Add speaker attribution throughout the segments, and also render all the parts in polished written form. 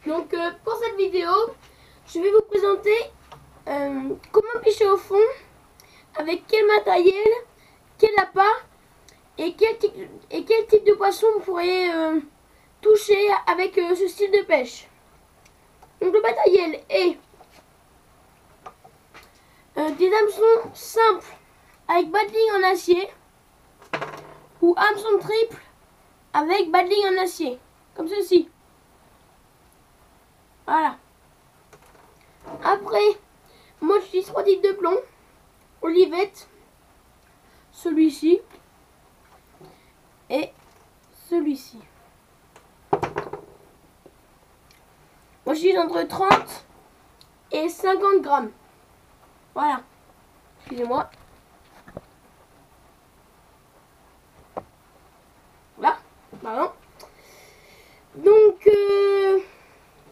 Speaker 1: Donc pour cette vidéo, je vais vous présenter comment pêcher au fond, avec quel matériel, quel appât et quel type de poisson vous pourrez toucher avec ce style de pêche. Donc le matériel est des hameçons simples avec badling en acier ou hameçon triple avec badling en acier, comme ceci. Voilà. Après, moi j'utilise 3 types de plomb. Olivette, celui-ci et celui-ci. Moi j'utilise entre 30 et 50 grammes. Voilà. Excusez-moi. Là, pardon. Donc,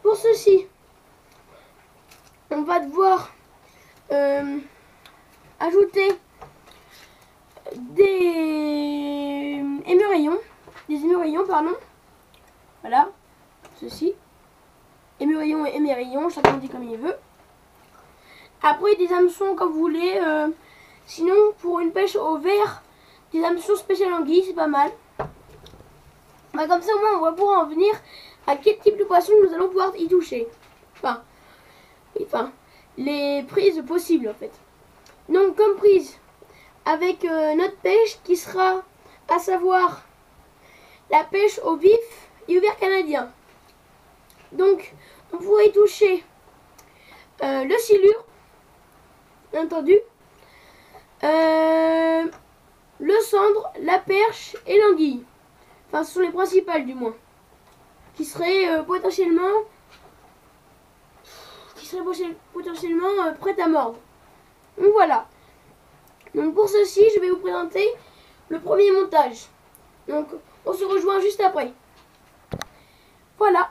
Speaker 1: pour ceci, on va devoir ajouter des émerillons, pardon. Voilà, ceci. Émerillons et émerillons, chacun dit comme il veut. Après, des hameçons comme vous voulez. Sinon, pour une pêche au verre, des hameçons spécial anguille, c'est pas mal. Bah, comme ça, au moins, on va pouvoir en venir à quel type de poisson nous allons pouvoir y toucher. Enfin, les prises possibles en fait. Donc, comme prise, avec notre pêche qui sera, à savoir, la pêche au vif et au verre canadien. Donc, on pourrait y toucher le silure, bien entendu, le cendre, la perche et l'anguille. Enfin, ce sont les principales du moins, qui seraient potentiellement prêtes à mordre. Donc voilà. Donc pour ceci, je vais vous présenter le premier montage. Donc on se rejoint juste après. Voilà.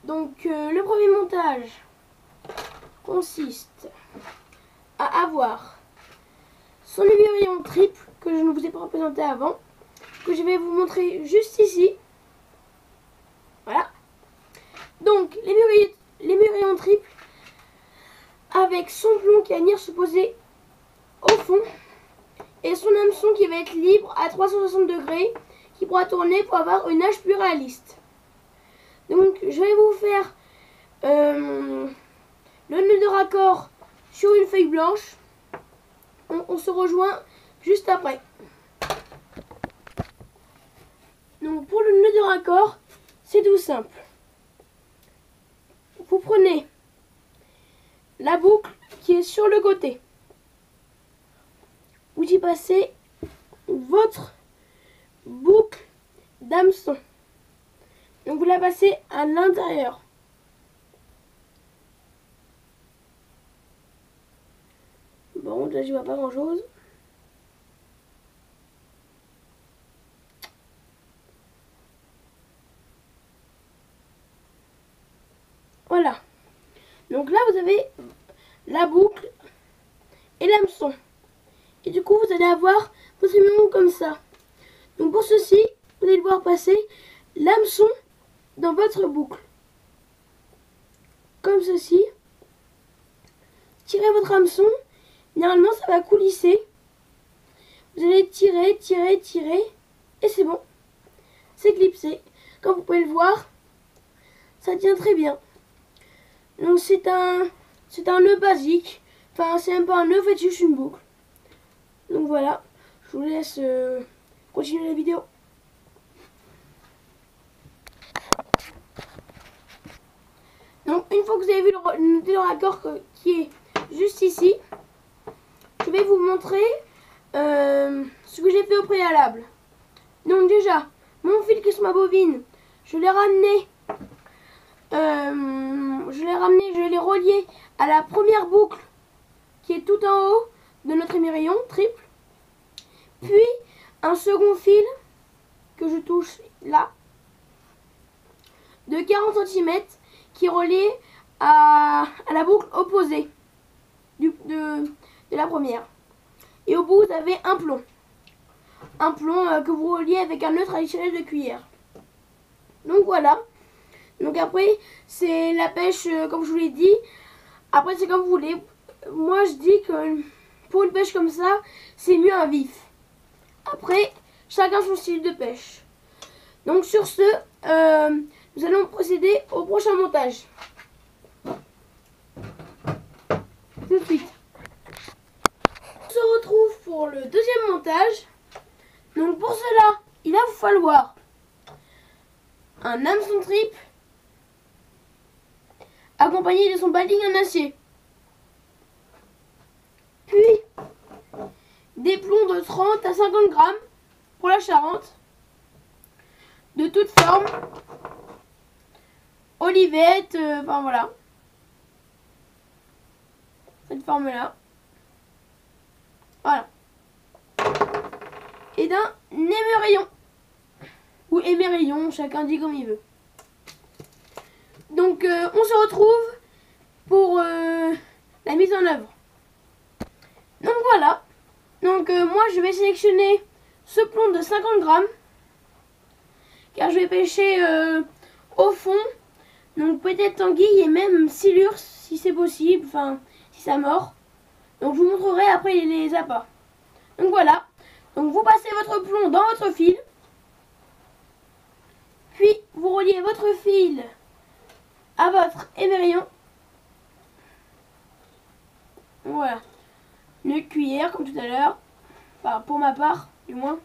Speaker 1: Donc le premier montage consiste à avoir son émerillon triple que je ne vous ai pas présenté avant, que je vais vous montrer juste ici. Voilà. Donc l'émerillon triple avec son plomb qui va venir se poser au fond et son hameçon qui va être libre à 360 degrés qui pourra tourner pour avoir une nage plus réaliste. Donc je vais vous faire le nœud de raccord sur une feuille blanche. On se rejoint juste après. Donc pour le nœud de raccord, c'est tout simple. Vous prenez la boucle qui est sur le côté. Vous y passez votre boucle d'hameçon. Donc vous la passez à l'intérieur. Bon, là je vois pas grand chose. Voilà. Donc là vous avez la boucle et l'hameçon. Et du coup vous allez avoir votre émerillon comme ça. Donc pour ceci, vous allez devoir passer l'hameçon dans votre boucle. Comme ceci. Tirez votre hameçon. Normalement ça va coulisser. Vous allez tirer, tirer, tirer. Et c'est bon. C'est clipsé. Comme vous pouvez le voir, ça tient très bien. Donc c'est un nœud basique. Enfin c'est même pas un nœud, en fait juste une boucle. Donc voilà. Je vous laisse continuer la vidéo. Donc une fois que vous avez vu le raccord qui est juste ici, je vais vous montrer ce que j'ai fait au préalable. Donc déjà, mon fil qui est sur ma bobine, je l'ai ramené, je l'ai relié à la première boucle qui est tout en haut de notre émerillon triple. Puis un second fil que je touche là, de 40 cm, qui est relié à la boucle opposée de la première. Et au bout, vous avez un plomb. Un plomb que vous reliez avec un nœud traditionnel de cuillère. Donc voilà. Donc après, c'est la pêche, comme je vous l'ai dit. Après, c'est comme vous voulez. Moi, je dis que pour une pêche comme ça, c'est mieux un vif. Après, chacun son style de pêche. Donc sur ce, nous allons procéder au prochain montage. Tout de suite. On se retrouve pour le deuxième montage. Donc pour cela, il va vous falloir un hameçon triple accompagné de son baling en acier. Puis des plombs de 30 à 50 grammes pour la Charente. De toute forme. Olivette, enfin voilà. Cette forme là. Voilà. Et d'un émerillon. Ou émerillon, chacun dit comme il veut. Donc on se retrouve pour la mise en œuvre. Donc voilà. Donc moi je vais sélectionner ce plomb de 50 grammes. Car je vais pêcher au fond. Donc peut-être anguille et même silure si c'est possible. Enfin si ça mord. Donc je vous montrerai après les appâts. Donc voilà. Donc vous passez votre plomb dans votre fil. Puis vous reliez votre fil à votre émerillon. Voilà. Une cuillère comme tout à l'heure. Enfin pour ma part du moins.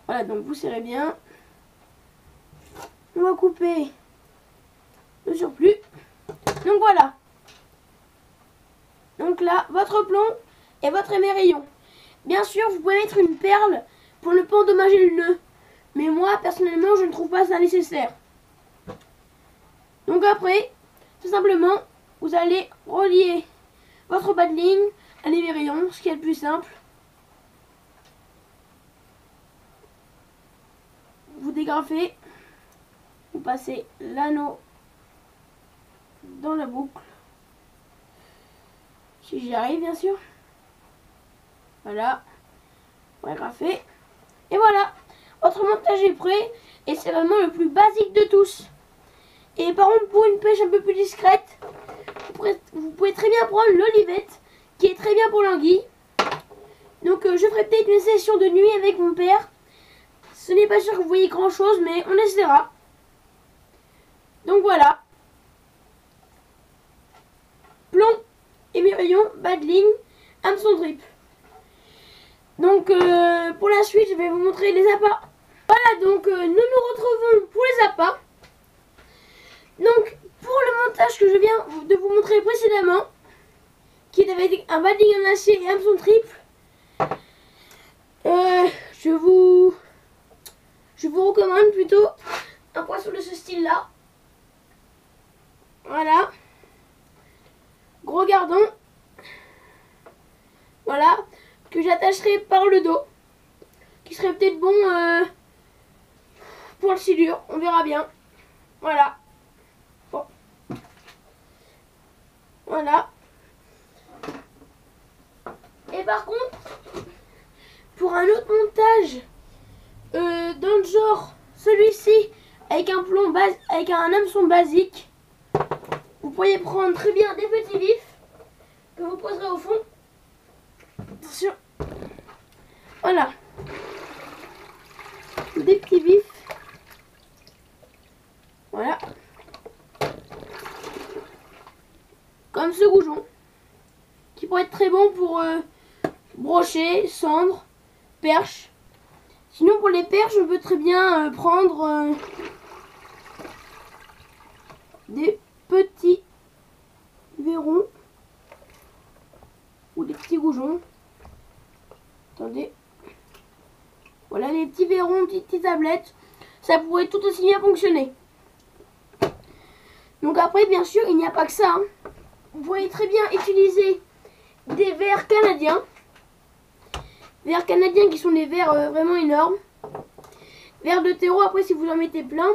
Speaker 1: Voilà, donc vous serrez bien. On va couper le surplus. Donc voilà. Donc là, votre plomb et votre émerillon. Bien sûr, vous pouvez mettre une perle pour ne pas endommager le nœud. Mais moi, personnellement, je ne trouve pas ça nécessaire. Donc après, tout simplement, vous allez relier votre bas de ligne à l'émerillon, ce qui est le plus simple. Vous dégrafez, vous passez l'anneau dans la boucle, si j'y arrive bien sûr. Voilà, on va dégrafer. Et voilà, votre montage est prêt et c'est vraiment le plus basique de tous. Et par contre, pour une pêche un peu plus discrète, vous pouvez très bien prendre l'olivette, qui est très bien pour l'anguille. Donc je ferai peut-être une session de nuit avec mon père. Ce n'est pas sûr que vous voyez grand chose, mais on essaiera. Donc voilà. Plomb, émerillon, bas de ligne, hameçon triple. Donc pour la suite, je vais vous montrer les appâts. Voilà, donc nous nous retrouvons pour les appâts. Donc pour le montage que je viens de vous montrer précédemment, qui est avec un bas de ligne en acier et hameçon triple, je vous recommande plutôt un poisson de ce style-là. Voilà. Gros gardon. Voilà. Que j'attacherai par le dos. Qui serait peut-être bon pour le silure. On verra bien. Voilà. Bon. Voilà. Et par contre, pour un autre montage dans le genre celui-ci, avec un plomb avec un hameçon basique, vous pourriez prendre très bien des petits vifs que vous poserez au fond. Attention. Voilà. Des petits vifs. Voilà. Comme ce goujon, qui pourrait être très bon pour brochet, cendre, perche. Sinon pour les perches, on peut très bien prendre des petits verrons ou des petits goujons. Attendez. Voilà, les petits verrons, petites tablettes. Ça pourrait tout aussi bien fonctionner. Donc après, bien sûr, il n'y a pas que ça. Hein. Vous pouvez très bien utiliser des verres canadiens. Verres canadiens qui sont des verres vraiment énormes. Verres de terreau, après si vous en mettez plein.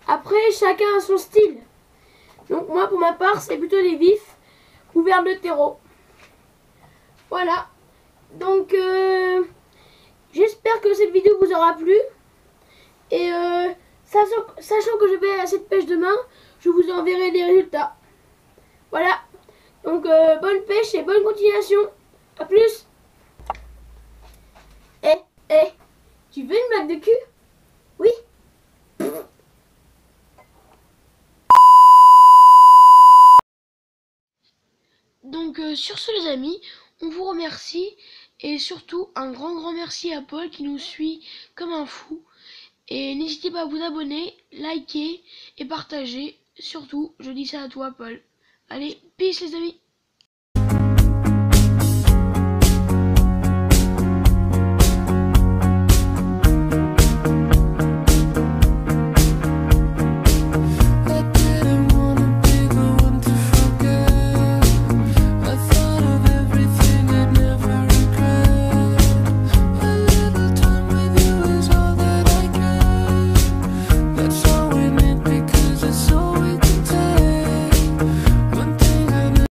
Speaker 1: Après, chacun a son style. Donc moi, pour ma part, c'est plutôt des vifs ou verres de terreau. Voilà. Donc, j'espère que cette vidéo vous aura plu. Et sachant que je vais à cette pêche demain, je vous enverrai les résultats. Voilà. Donc, bonne pêche et bonne continuation. A plus. Eh, tu veux une blague de cul? Oui. Donc, sur ce les amis, on vous remercie. Et surtout, un grand merci à Paul qui nous suit comme un fou. Et n'hésitez pas à vous abonner, liker et partager. Surtout, je dis ça à toi Paul. Allez, peace les amis.